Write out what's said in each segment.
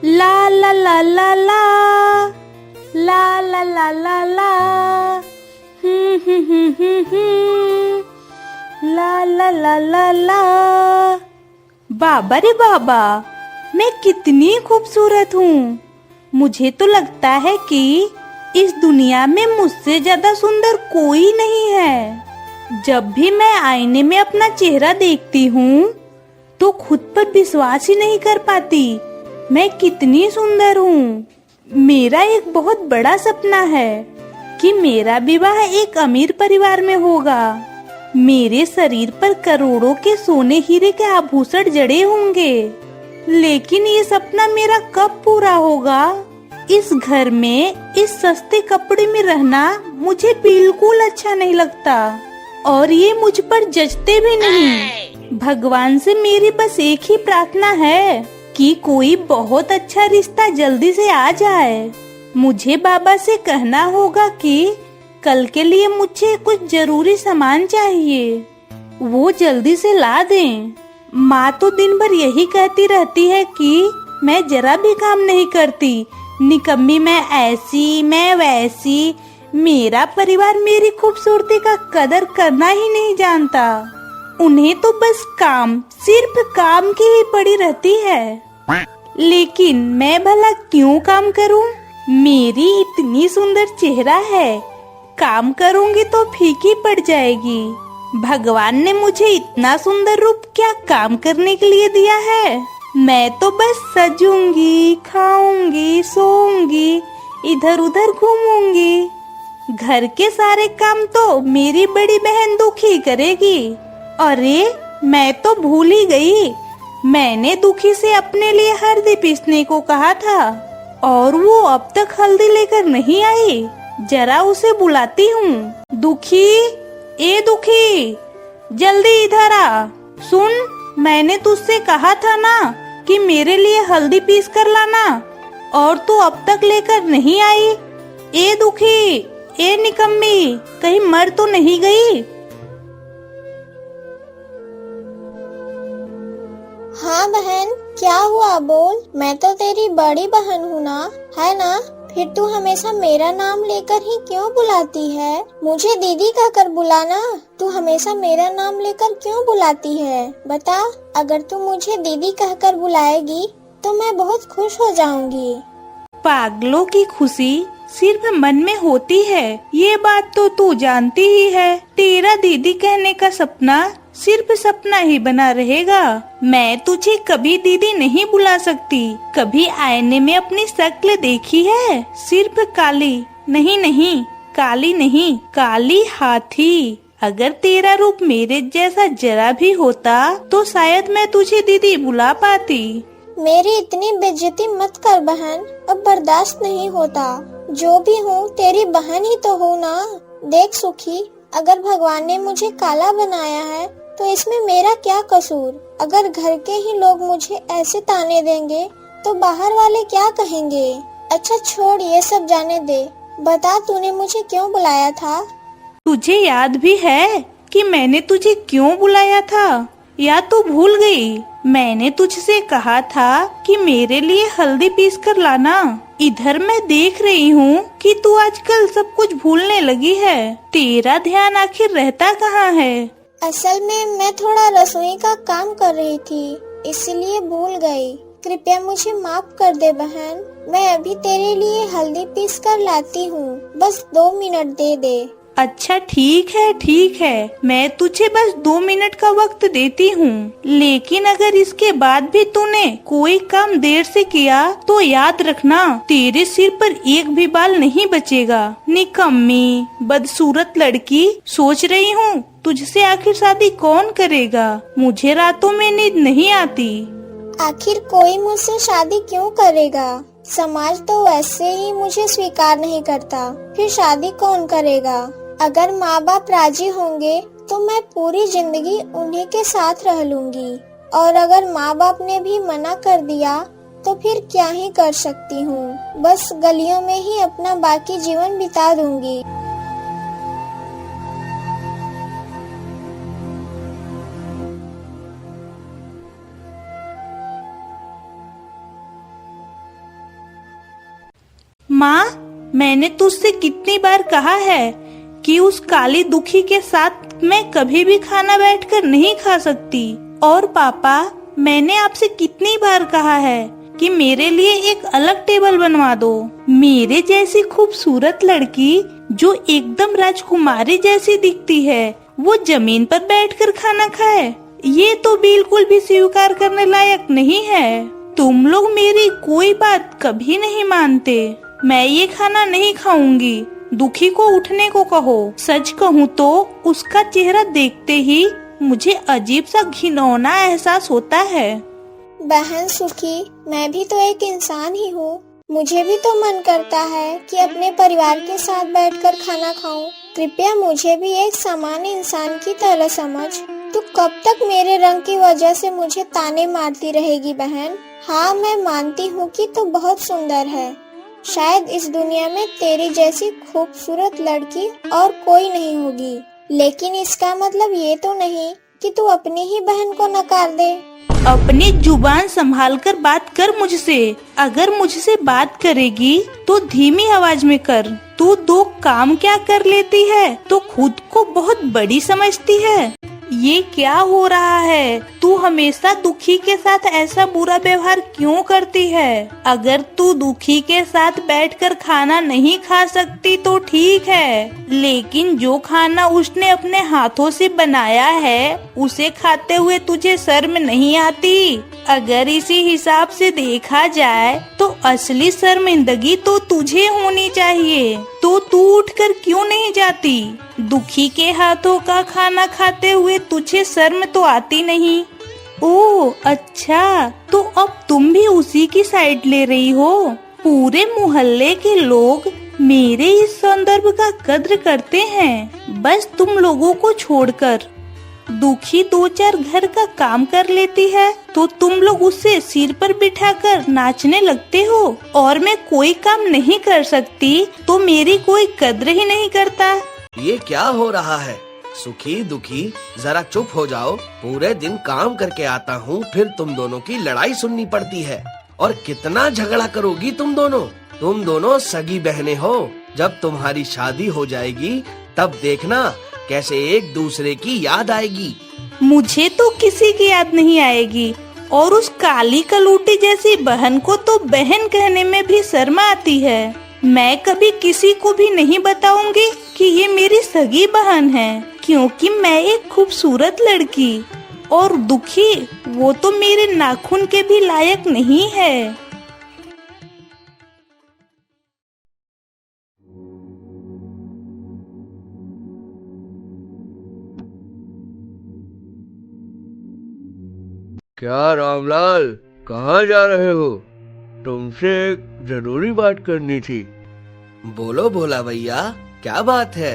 ला ला ला ला ला ला ला ला ला ला ला ला ला ला ला। बाबा रे बाबा, मैं कितनी खूबसूरत हूँ। मुझे तो लगता है कि इस दुनिया में मुझसे ज्यादा सुंदर कोई नहीं है। जब भी मैं आईने में अपना चेहरा देखती हूँ तो खुद पर विश्वास ही नहीं कर पाती मैं कितनी सुंदर हूँ। मेरा एक बहुत बड़ा सपना है कि मेरा विवाह एक अमीर परिवार में होगा। मेरे शरीर पर करोड़ों के सोने हीरे के आभूषण जड़े होंगे। लेकिन ये सपना मेरा कब पूरा होगा? इस घर में इस सस्ते कपड़े में रहना मुझे बिल्कुल अच्छा नहीं लगता और ये मुझ पर जचते भी नहीं। भगवान से मेरी बस एक ही प्रार्थना है कि कोई बहुत अच्छा रिश्ता जल्दी से आ जाए। मुझे बाबा से कहना होगा कि कल के लिए मुझे कुछ जरूरी सामान चाहिए, वो जल्दी से ला दें। माँ तो दिन भर यही कहती रहती है कि मैं जरा भी काम नहीं करती, निकम्मी मैं ऐसी मैं वैसी। मेरा परिवार मेरी खूबसूरती का कदर करना ही नहीं जानता। उन्हें तो बस काम, सिर्फ काम की ही पड़ी रहती है। लेकिन मैं भला क्यों काम करूं? मेरी इतनी सुंदर चेहरा है, काम करूंगी तो फीकी पड़ जाएगी। भगवान ने मुझे इतना सुंदर रूप क्या काम करने के लिए दिया है? मैं तो बस सजूंगी, खाऊंगी, सोऊंगी, इधर उधर घूमूंगी। घर के सारे काम तो मेरी बड़ी बहन दुखी करेगी। अरे मैं तो भूल ही गई, मैंने दुखी से अपने लिए हल्दी पीसने को कहा था और वो अब तक हल्दी लेकर नहीं आई। जरा उसे बुलाती हूँ। दुखी, ए दुखी, जल्दी इधर आ। सुन, मैंने तुझसे कहा था ना कि मेरे लिए हल्दी पीस कर लाना और तू अब तक लेकर नहीं आई। ए दुखी, ए निकम्मी, कहीं मर तो नहीं गई? हाँ बहन, क्या हुआ बोल। मैं तो तेरी बड़ी बहन हूँ ना, है ना? फिर तू हमेशा मेरा नाम लेकर ही क्यों बुलाती है? मुझे दीदी कहकर बुलाना। तू हमेशा मेरा नाम लेकर क्यों बुलाती है? बता, अगर तू मुझे दीदी कहकर बुलाएगी तो मैं बहुत खुश हो जाऊंगी। पागलों की खुशी सिर्फ मन में होती है, ये बात तो तू जानती ही है। तेरा दीदी कहने का सपना सिर्फ सपना ही बना रहेगा। मैं तुझे कभी दीदी नहीं बुला सकती। कभी आईने में अपनी शक्ल देखी है? सिर्फ काली नहीं, काली नहीं, काली हाथी। अगर तेरा रूप मेरे जैसा जरा भी होता तो शायद मैं तुझे दीदी बुला पाती। मेरी इतनी बेइज्जती मत कर बहन, अब बर्दाश्त नहीं होता। जो भी हूँ तेरी बहन ही तो हूँ ना। देख सुखी, अगर भगवान ने मुझे काला बनाया है तो इसमें मेरा क्या कसूर? अगर घर के ही लोग मुझे ऐसे ताने देंगे तो बाहर वाले क्या कहेंगे? अच्छा छोड़, ये सब जाने दे। बता, तूने मुझे क्यों बुलाया था? तुझे याद भी है कि मैंने तुझे क्यों बुलाया था या तू भूल गई? मैंने तुझसे कहा था कि मेरे लिए हल्दी पीस कर लाना। इधर मैं देख रही हूँ कि तू आजकल सब कुछ भूलने लगी है। तेरा ध्यान आखिर रहता कहाँ है? असल में मैं थोड़ा रसोई का काम कर रही थी, इसलिए भूल गई। कृपया मुझे माफ कर दे बहन। मैं अभी तेरे लिए हल्दी पीस कर लाती हूँ, बस 2 मिनट दे दे। अच्छा ठीक है, मैं तुझे बस 2 मिनट का वक्त देती हूँ। लेकिन अगर इसके बाद भी तूने कोई काम देर से किया तो याद रखना, तेरे सिर पर एक भी बाल नहीं बचेगा। निकम्मी, बदसूरत लड़की। सोच रही हूँ तुझसे आखिर शादी कौन करेगा? मुझे रातों में नींद नहीं आती। आखिर कोई मुझसे शादी क्यों करेगा? समाज तो वैसे ही मुझे स्वीकार नहीं करता, फिर शादी कौन करेगा? अगर माँ बाप राजी होंगे तो मैं पूरी जिंदगी उन्हीं के साथ रह लूंगी, और अगर माँ बाप ने भी मना कर दिया तो फिर क्या ही कर सकती हूँ। बस गलियों में ही अपना बाकी जीवन बिता दूंगी। माँ, मैंने तुझसे कितनी बार कहा है कि उस काली दुखी के साथ मैं कभी भी खाना बैठकर नहीं खा सकती। और पापा, मैंने आपसे कितनी बार कहा है कि मेरे लिए एक अलग टेबल बनवा दो। मेरे जैसी खूबसूरत लड़की जो एकदम राजकुमारी जैसी दिखती है, वो जमीन पर बैठकर खाना खाए, ये तो बिल्कुल भी स्वीकार करने लायक नहीं है। तुम लोग मेरी कोई बात कभी नहीं मानते। मैं ये खाना नहीं खाऊंगी। दुखी को उठने को कहो। सच कहूँ तो उसका चेहरा देखते ही मुझे अजीब सा घिनौना एहसास होता है। बहन सुखी, मैं भी तो एक इंसान ही हूँ। मुझे भी तो मन करता है कि अपने परिवार के साथ बैठकर खाना खाऊं। कृपया मुझे भी एक सामान्य इंसान की तरह समझ। तू कब तक मेरे रंग की वजह से मुझे ताने मारती रहेगी बहन? हाँ, मैं मानती हूँ कि तू बहुत सुंदर है। शायद इस दुनिया में तेरी जैसी खूबसूरत लड़की और कोई नहीं होगी, लेकिन इसका मतलब ये तो नहीं कि तू अपनी ही बहन को नकार दे। अपनी जुबान संभाल कर बात कर मुझसे। अगर मुझसे बात करेगी तो धीमी आवाज में कर। तू दो काम क्या कर लेती है तो खुद को बहुत बड़ी समझती है। ये क्या हो रहा है? तू हमेशा दुखी के साथ ऐसा बुरा व्यवहार क्यों करती है? अगर तू दुखी के साथ बैठकर खाना नहीं खा सकती तो ठीक है, लेकिन जो खाना उसने अपने हाथों से बनाया है उसे खाते हुए तुझे शर्म नहीं आती? अगर इसी हिसाब से देखा जाए तो असली शर्मिंदगी तो तुझे होनी चाहिए। तो तू उठकर क्यों नहीं जाती? दुखी के हाथों का खाना खाते हुए तुझे शर्म तो आती नहीं। ओह अच्छा, तो अब तुम भी उसी की साइड ले रही हो। पूरे मोहल्ले के लोग मेरे इस सौंदर्य का कद्र करते हैं, बस तुम लोगों को छोड़कर। दुखी दो चार घर का काम कर लेती है तो तुम लोग उसे सिर पर बिठाकर नाचने लगते हो, और मैं कोई काम नहीं कर सकती तो मेरी कोई कद्र ही नहीं करता। ये क्या हो रहा है? सुखी दुखी, जरा चुप हो जाओ। पूरे दिन काम करके आता हूँ, फिर तुम दोनों की लड़ाई सुननी पड़ती है। और कितना झगड़ा करोगी तुम दोनों? तुम दोनों सगी बहनें हो। जब तुम्हारी शादी हो जाएगी तब देखना कैसे एक दूसरे की याद आएगी। मुझे तो किसी की याद नहीं आएगी, और उस काली कलूटी जैसी बहन को तो बहन कहने में भी शर्म आती है। मैं कभी किसी को भी नहीं बताऊंगी कि ये मेरी सगी बहन है, क्योंकि मैं एक खूबसूरत लड़की, और दुखी वो तो मेरे नाखून के भी लायक नहीं है। क्या रामलाल, कहाँ जा रहे हो? तुमसे एक जरूरी बात करनी थी। बोलो भोला भैया, क्या बात है?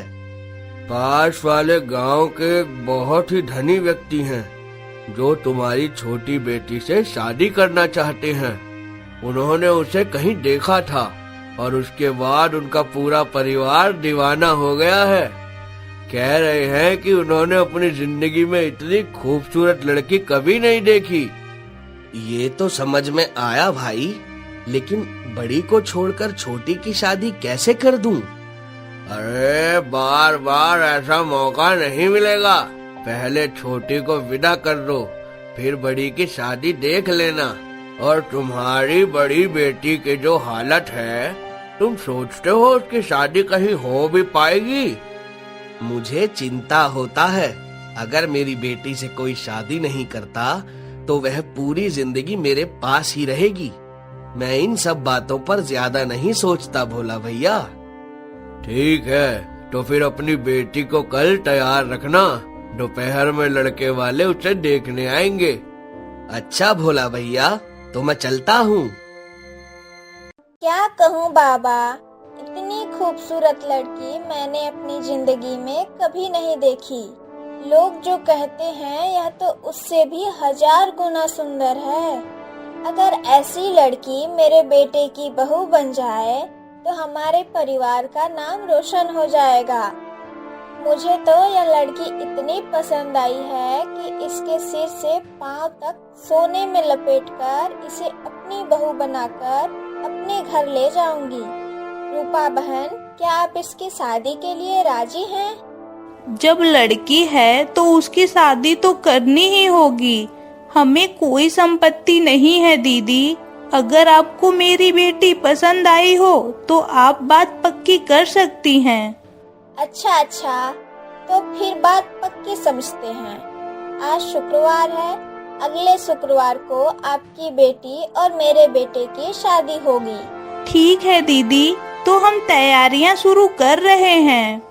पास वाले गांव के एक बहुत ही धनी व्यक्ति हैं जो तुम्हारी छोटी बेटी से शादी करना चाहते हैं। उन्होंने उसे कहीं देखा था और उसके बाद उनका पूरा परिवार दीवाना हो गया है। कह रहे हैं कि उन्होंने अपनी जिंदगी में इतनी खूबसूरत लड़की कभी नहीं देखी। ये तो समझ में आया भाई, लेकिन बड़ी को छोड़कर छोटी की शादी कैसे कर दूं? अरे बार बार ऐसा मौका नहीं मिलेगा। पहले छोटी को विदा कर दो, फिर बड़ी की शादी देख लेना। और तुम्हारी बड़ी बेटी की जो हालत है, तुम सोचते हो उसकी शादी कहीं हो भी पाएगी? मुझे चिंता होता है, अगर मेरी बेटी से कोई शादी नहीं करता तो वह पूरी जिंदगी मेरे पास ही रहेगी। मैं इन सब बातों पर ज्यादा नहीं सोचता भोला भैया। ठीक है, तो फिर अपनी बेटी को कल तैयार रखना। दोपहर में लड़के वाले उसे देखने आएंगे। अच्छा भोला भैया, तो मैं चलता हूँ। क्या कहूँ बाबा, इतनी खूबसूरत लड़की मैंने अपनी जिंदगी में कभी नहीं देखी। लोग जो कहते हैं यह तो उससे भी 1000 गुना सुंदर है। अगर ऐसी लड़की मेरे बेटे की बहू बन जाए तो हमारे परिवार का नाम रोशन हो जाएगा। मुझे तो यह लड़की इतनी पसंद आई है कि इसके सिर से पांव तक सोने में लपेटकर इसे अपनी बहू बनाकर अपने घर ले जाऊंगी। रूपा बहन, क्या आप इसकी शादी के लिए राजी हैं? जब लड़की है तो उसकी शादी तो करनी ही होगी। हमें कोई संपत्ति नहीं है दीदी। अगर आपको मेरी बेटी पसंद आई हो तो आप बात पक्की कर सकती हैं। अच्छा, तो फिर बात पक्की समझते हैं। आज शुक्रवार है, अगले शुक्रवार को आपकी बेटी और मेरे बेटे की शादी होगी। ठीक है दीदी, तो हम तैयारियां शुरू कर रहे हैं।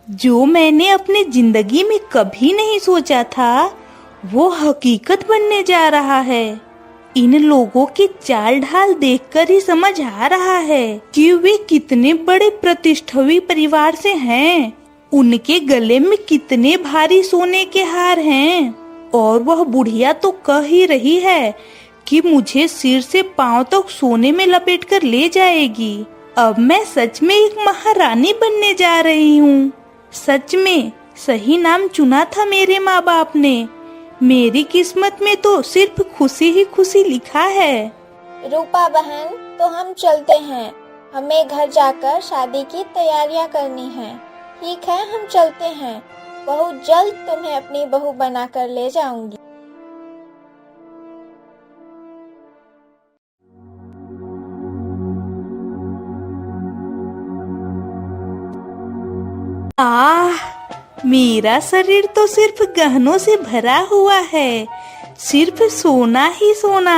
जो मैंने अपनी जिंदगी में कभी नहीं सोचा था वो हकीकत बनने जा रहा है। इन लोगों की चाल ढाल देखकर ही समझ आ रहा है कि वे कितने बड़े प्रतिष्ठित परिवार से हैं। उनके गले में कितने भारी सोने के हार हैं। और वह बुढ़िया तो कह ही रही है कि मुझे सिर से पांव तक सोने में लपेटकर ले जाएगी। अब मैं सच में एक महारानी बनने जा रही हूँ। सच में सही नाम चुना था मेरे माँ बाप ने। मेरी किस्मत में तो सिर्फ खुशी ही खुशी लिखा है। रूपा बहन, तो हम चलते हैं। हमें घर जाकर शादी की तैयारियां करनी है। ठीक है, हम चलते हैं। बहुत जल्द तुम्हें अपनी बहू बनाकर ले जाऊंगी। मेरा शरीर तो सिर्फ गहनों से भरा हुआ है, सिर्फ सोना ही सोना।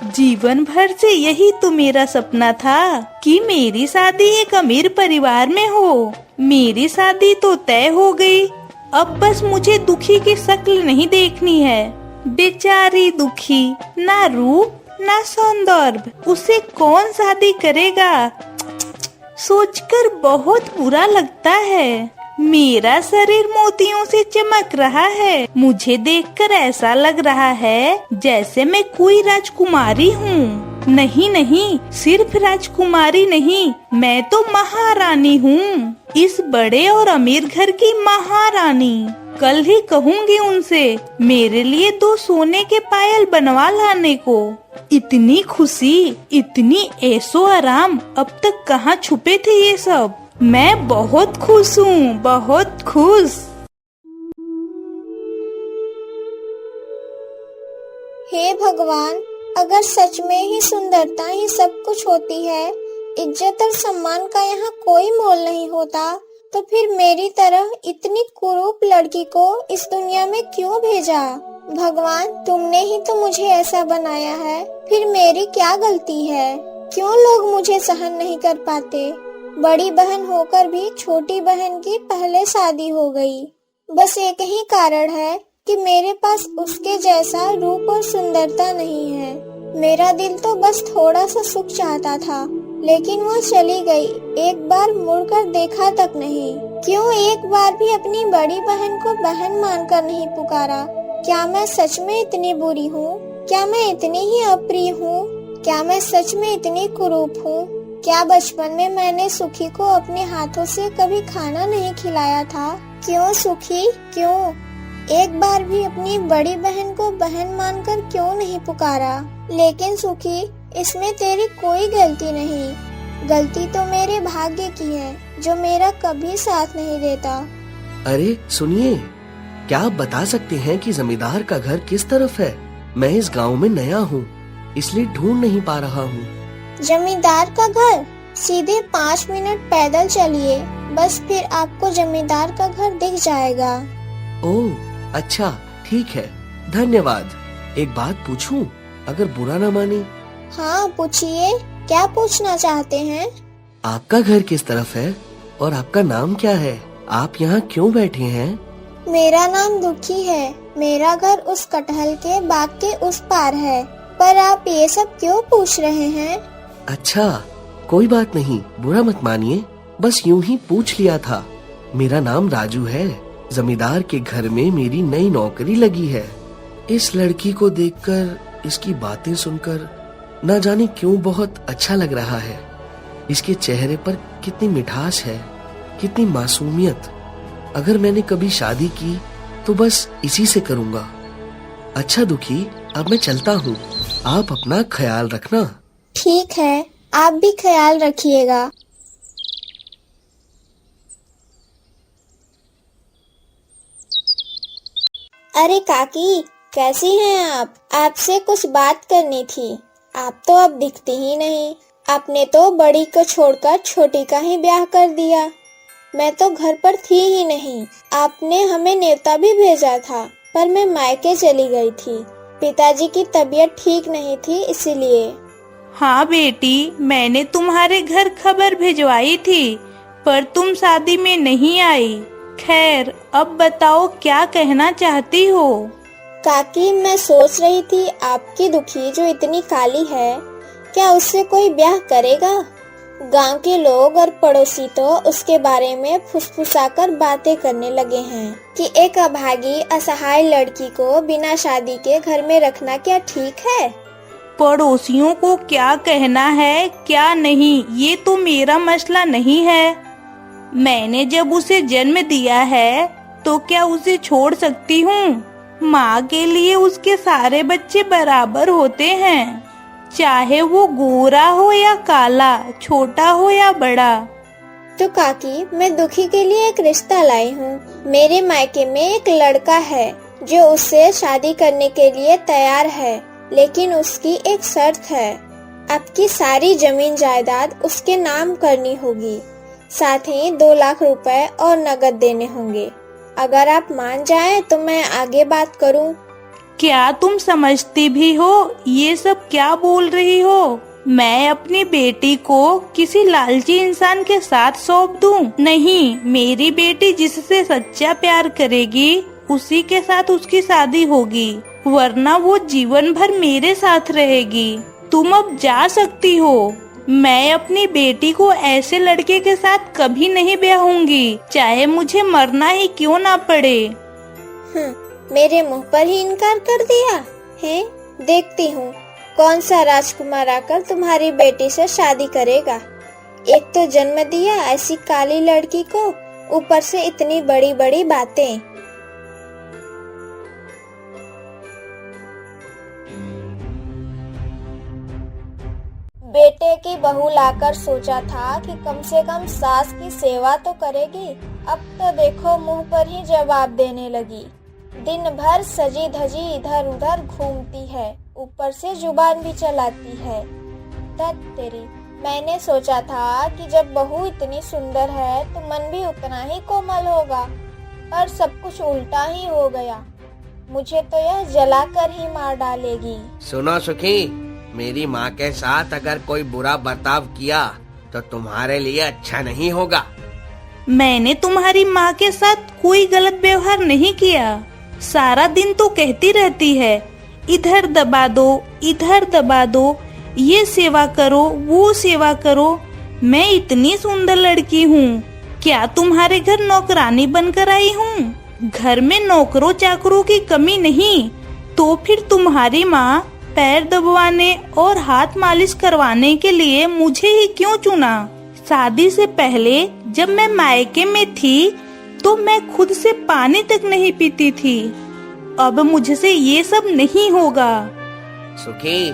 जीवन भर से यही तो मेरा सपना था कि मेरी शादी एक अमीर परिवार में हो। मेरी शादी तो तय हो गई। अब बस मुझे दुखी की शक्ल नहीं देखनी है। बेचारी दुखी, ना रूप ना सौंदर्य, उसे कौन शादी करेगा? सोचकर बहुत बुरा लगता है। मेरा शरीर मोतियों से चमक रहा है। मुझे देखकर ऐसा लग रहा है जैसे मैं कोई राजकुमारी हूँ। नहीं, सिर्फ राजकुमारी नहीं, मैं तो महारानी हूँ। इस बड़े और अमीर घर की महारानी। कल ही कहूँगी उनसे मेरे लिए 2 सोने के पायल बनवा लाने को। इतनी खुशी, इतनी ऐशो आराम अब तक कहाँ छुपे थे ये सब। मैं बहुत खुश हूँ, बहुत खुश। हे भगवान, अगर सच में ही सुंदरता ही सब कुछ होती है, इज्जत और सम्मान का यहाँ कोई मोल नहीं होता, तो फिर मेरी तरह इतनी कुरूप लड़की को इस दुनिया में क्यों भेजा? भगवान, तुमने ही तो मुझे ऐसा बनाया है, फिर मेरी क्या गलती है? क्यों लोग मुझे सहन नहीं कर पाते? बड़ी बहन होकर भी छोटी बहन की पहले शादी हो गई। बस एक ही कारण है कि मेरे पास उसके जैसा रूप और सुंदरता नहीं है। मेरा दिल तो बस थोड़ा सा सुख चाहता था, लेकिन वो चली गई। एक बार मुड़कर देखा तक नहीं। क्यों एक बार भी अपनी बड़ी बहन को बहन मानकर नहीं पुकारा? क्या मैं सच में इतनी बुरी हूँ? क्या मैं इतनी ही अप्रिय हूँ? क्या मैं सच में इतनी कुरूप हूँ? क्या बचपन में मैंने सुखी को अपने हाथों से कभी खाना नहीं खिलाया था? क्यों सुखी, क्यों एक बार भी अपनी बड़ी बहन को बहन मानकर क्यों नहीं पुकारा? लेकिन सुखी, इसमें तेरी कोई गलती नहीं। गलती तो मेरे भाग्य की है, जो मेरा कभी साथ नहीं देता। अरे सुनिए, क्या आप बता सकते हैं कि जमींदार का घर किस तरफ है? मैं इस गांव में नया हूँ, इसलिए ढूंढ नहीं पा रहा हूँ। जमींदार का घर? सीधे 5 मिनट पैदल चलिए, बस फिर आपको जमींदार का घर दिख जाएगा। ओह अच्छा, ठीक है, धन्यवाद। एक बात पूछूं, अगर बुरा न माने? हाँ पूछिए, क्या पूछना चाहते हैं? आपका घर किस तरफ है और आपका नाम क्या है? आप यहाँ क्यों बैठे हैं? मेरा नाम दुखी है। मेरा घर उस कटहल के बाग के उस पार है। पर आप ये सब क्यों पूछ रहे हैं? अच्छा, कोई बात नहीं, बुरा मत मानिए, बस यूं ही पूछ लिया था। मेरा नाम राजू है। जमींदार के घर में मेरी नई नौकरी लगी है। इस लड़की को देखकर, इसकी बातें सुनकर न जाने क्यों बहुत अच्छा लग रहा है। इसके चेहरे पर कितनी मिठास है, कितनी मासूमियत। अगर मैंने कभी शादी की तो बस इसी से करूँगा। अच्छा दुखी, अब मैं चलता हूँ, आप अपना ख्याल रखना। ठीक है, आप भी ख्याल रखिएगा। अरे काकी, कैसी हैं आप? आपसे कुछ बात करनी थी। आप तो अब दिखती ही नहीं। आपने तो बड़ी को छोड़कर छोटी का ही ब्याह कर दिया। मैं तो घर पर थी ही नहीं। आपने हमें न्योता भी भेजा था, पर मैं मायके चली गई थी। पिताजी की तबीयत ठीक नहीं थी, इसीलिए। हाँ बेटी, मैंने तुम्हारे घर खबर भिजवाई थी, पर तुम शादी में नहीं आई। खैर, अब बताओ क्या कहना चाहती हो? काकी, मैं सोच रही थी आपकी दुखी जो इतनी काली है, क्या उससे कोई ब्याह करेगा? गांव के लोग और पड़ोसी तो उसके बारे में फुसफुसाकर बातें करने लगे हैं कि एक अभागी असहाय लड़की को बिना शादी के घर में रखना क्या ठीक है? पड़ोसियों को क्या कहना है क्या नहीं, ये तो मेरा मसला नहीं है। मैंने जब उसे जन्म दिया है तो क्या उसे छोड़ सकती हूँ? माँ के लिए उसके सारे बच्चे बराबर होते हैं, चाहे वो गोरा हो या काला, छोटा हो या बड़ा। तो काकी, मैं दुखी के लिए एक रिश्ता लाई हूँ। मेरे मायके में एक लड़का है जो उससे शादी करने के लिए तैयार है, लेकिन उसकी एक शर्त है। आपकी सारी जमीन जायदाद उसके नाम करनी होगी, साथ ही 2 लाख रुपए और नगद देने होंगे। अगर आप मान जाएं तो मैं आगे बात करूं। क्या तुम समझती भी हो ये सब क्या बोल रही हो? मैं अपनी बेटी को किसी लालची इंसान के साथ सौंप दूं? नहीं, मेरी बेटी जिससे सच्चा प्यार करेगी उसी के साथ उसकी शादी होगी, वरना वो जीवन भर मेरे साथ रहेगी। तुम अब जा सकती हो। मैं अपनी बेटी को ऐसे लड़के के साथ कभी नहीं ब्याहूंगी, चाहे मुझे मरना ही क्यों ना पड़े। मेरे मुंह पर ही इनकार कर दिया है। देखती हूँ कौन सा राजकुमार आकर तुम्हारी बेटी से शादी करेगा। एक तो जन्म दिया ऐसी काली लड़की को, ऊपर से इतनी बड़ी बड़ी बातें। बेटे की बहू लाकर सोचा था कि कम से कम सास की सेवा तो करेगी, अब तो देखो मुंह पर ही जवाब देने लगी। दिन भर सजी धजी इधर उधर घूमती है, ऊपर से जुबान भी चलाती है। तत तेरी, मैंने सोचा था कि जब बहू इतनी सुंदर है तो मन भी उतना ही कोमल होगा, पर सब कुछ उल्टा ही हो गया। मुझे तो यह जलाकर ही मार डालेगी। सुनो सुखी, मेरी माँ के साथ अगर कोई बुरा बर्ताव किया तो तुम्हारे लिए अच्छा नहीं होगा। मैंने तुम्हारी माँ के साथ कोई गलत व्यवहार नहीं किया। सारा दिन तो कहती रहती है इधर दबा दो, इधर दबा दो, ये सेवा करो, वो सेवा करो। मैं इतनी सुंदर लड़की हूँ, क्या तुम्हारे घर नौकरानी बनकर आई हूँ? घर में नौकरों चाकरों की कमी नहीं, तो फिर तुम्हारी माँ पैर दबवाने और हाथ मालिश करवाने के लिए मुझे ही क्यों चुना? शादी से पहले जब मैं मायके में थी तो मैं खुद से पानी तक नहीं पीती थी। अब मुझसे ये सब नहीं होगा। सुखी,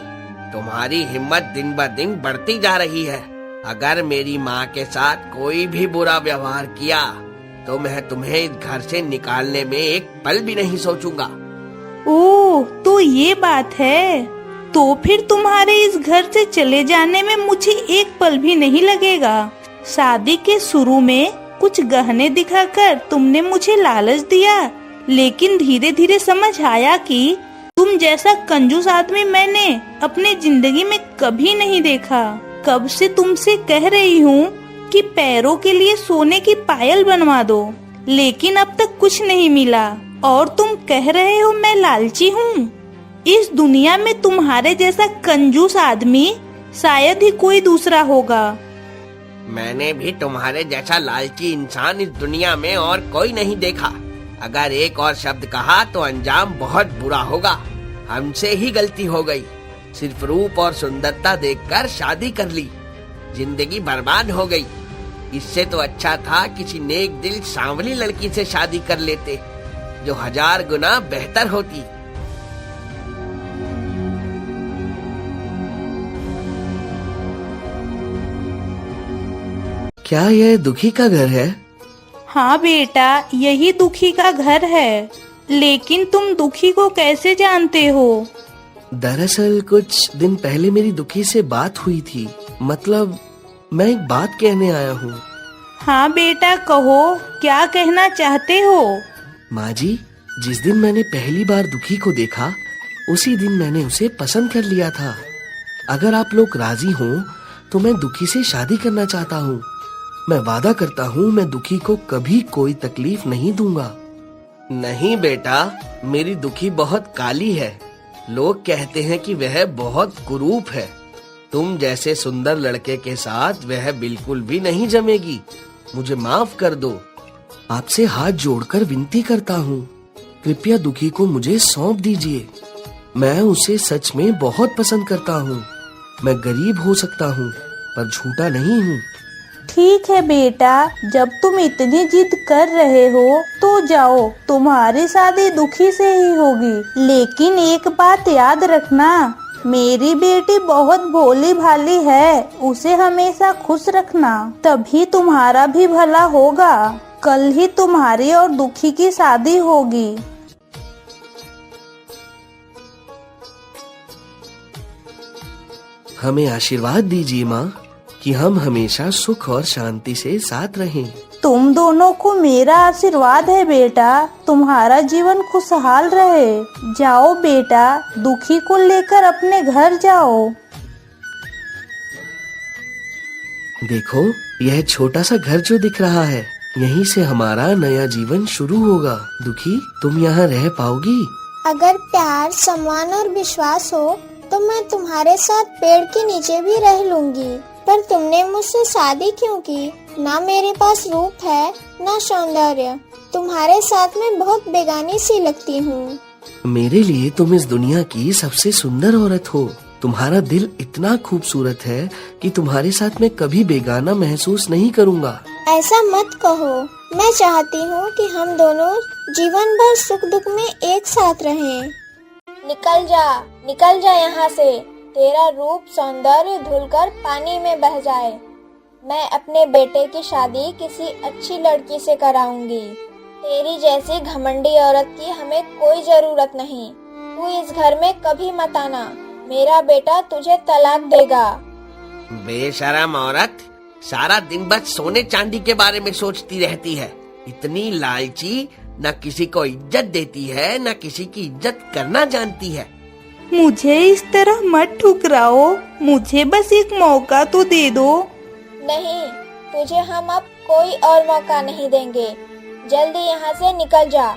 तुम्हारी हिम्मत दिन ब दिन बढ़ती जा रही है। अगर मेरी माँ के साथ कोई भी बुरा व्यवहार किया तो मैं तुम्हें इस घर से निकालने में एक पल भी नहीं सोचूंगा। ओह, तो ये बात है। तो फिर तुम्हारे इस घर से चले जाने में मुझे एक पल भी नहीं लगेगा। शादी के शुरू में कुछ गहने दिखाकर तुमने मुझे लालच दिया, लेकिन धीरे धीरे समझ आया कि तुम जैसा कंजूस आदमी मैंने अपनी जिंदगी में कभी नहीं देखा। कब से तुमसे कह रही हूँ कि पैरों के लिए सोने की पायल बनवा दो, लेकिन अब तक कुछ नहीं मिला और तुम कह रहे हो मैं लालची हूँ। इस दुनिया में तुम्हारे जैसा कंजूस आदमी शायद ही कोई दूसरा होगा। मैंने भी तुम्हारे जैसा लालची इंसान इस दुनिया में और कोई नहीं देखा। अगर एक और शब्द कहा तो अंजाम बहुत बुरा होगा। हमसे ही गलती हो गई। सिर्फ रूप और सुंदरता देखकर शादी कर ली, जिंदगी बर्बाद हो गई। इससे तो अच्छा था किसी नेक दिल सांवली लड़की से शादी कर लेते, जो 1000 गुना बेहतर होती। क्या यह दुखी का घर है? हाँ बेटा, यही दुखी का घर है। लेकिन तुम दुखी को कैसे जानते हो? दरअसल कुछ दिन पहले मेरी दुखी से बात हुई थी। मतलब मैं एक बात कहने आया हूँ। हाँ बेटा कहो, क्या कहना चाहते हो? माँ जी, जिस दिन मैंने पहली बार दुखी को देखा उसी दिन मैंने उसे पसंद कर लिया था। अगर आप लोग राजी हों तो मैं दुखी से शादी करना चाहता हूँ। मैं वादा करता हूँ मैं दुखी को कभी कोई तकलीफ नहीं दूंगा। नहीं बेटा, मेरी दुखी बहुत काली है। लोग कहते हैं कि वह बहुत कुरूप है। तुम जैसे सुंदर लड़के के साथ वह बिल्कुल भी नहीं जमेगी। मुझे माफ कर दो। आपसे हाथ जोड़कर विनती करता हूँ, कृपया दुखी को मुझे सौंप दीजिए। मैं उसे सच में बहुत पसंद करता हूँ। मैं गरीब हो सकता हूँ पर झूठा नहीं हूँ। ठीक है बेटा, जब तुम इतनी जिद कर रहे हो तो जाओ, तुम्हारी शादी दुखी से ही होगी। लेकिन एक बात याद रखना, मेरी बेटी बहुत भोली भाली है, उसे हमेशा खुश रखना, तभी तुम्हारा भी भला होगा। कल ही तुम्हारी और दुखी की शादी होगी। हमें आशीर्वाद दीजिए माँ कि हम हमेशा सुख और शांति से साथ रहें। तुम दोनों को मेरा आशीर्वाद है बेटा, तुम्हारा जीवन खुशहाल रहे। जाओ बेटा, दुखी को लेकर अपने घर जाओ। देखो, यह छोटा सा घर जो दिख रहा है, यहीं से हमारा नया जीवन शुरू होगा। दुखी, तुम यहाँ रह पाओगी? अगर प्यार, सम्मान और विश्वास हो तो मैं तुम्हारे साथ पेड़ के नीचे भी रह लूंगी। पर तुमने मुझसे शादी क्यों की? ना मेरे पास रूप है ना सौंदर्य। तुम्हारे साथ मैं बहुत बेगानी सी लगती हूँ। मेरे लिए तुम इस दुनिया की सबसे सुंदर औरत हो। तुम्हारा दिल इतना खूबसूरत है कि तुम्हारे साथ मैं कभी बेगाना महसूस नहीं करूँगा। ऐसा मत कहो। मैं चाहती हूँ कि हम दोनों जीवन भर सुख दुख में एक साथ रहें। निकल जा यहाँ से। तेरा रूप सौंदर्य धुलकर पानी में बह जाए। मैं अपने बेटे की शादी किसी अच्छी लड़की से कराऊंगी। तेरी जैसी घमंडी औरत की हमें कोई जरूरत नहीं। तू इस घर में कभी मत आना। मेरा बेटा तुझे तलाक देगा। बेशरम औरत, सारा दिन बस सोने चांदी के बारे में सोचती रहती है। इतनी लालची, न किसी को इज्जत देती है न किसी की इज्जत करना जानती है। मुझे इस तरह मत ठुकराओ, मुझे बस एक मौका तो दे दो। नहीं, तुझे हम अब कोई और मौका नहीं देंगे। जल्दी यहाँ से निकल जा,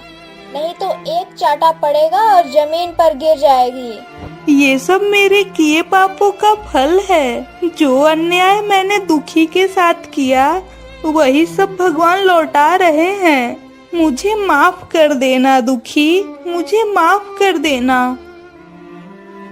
नहीं तो एक चाटा पड़ेगा और जमीन पर गिर जाएगी। ये सब मेरे किए पापों का फल है। जो अन्याय मैंने दुखी के साथ किया वही सब भगवान लौटा रहे हैं। मुझे माफ कर देना दुखी, मुझे माफ कर देना।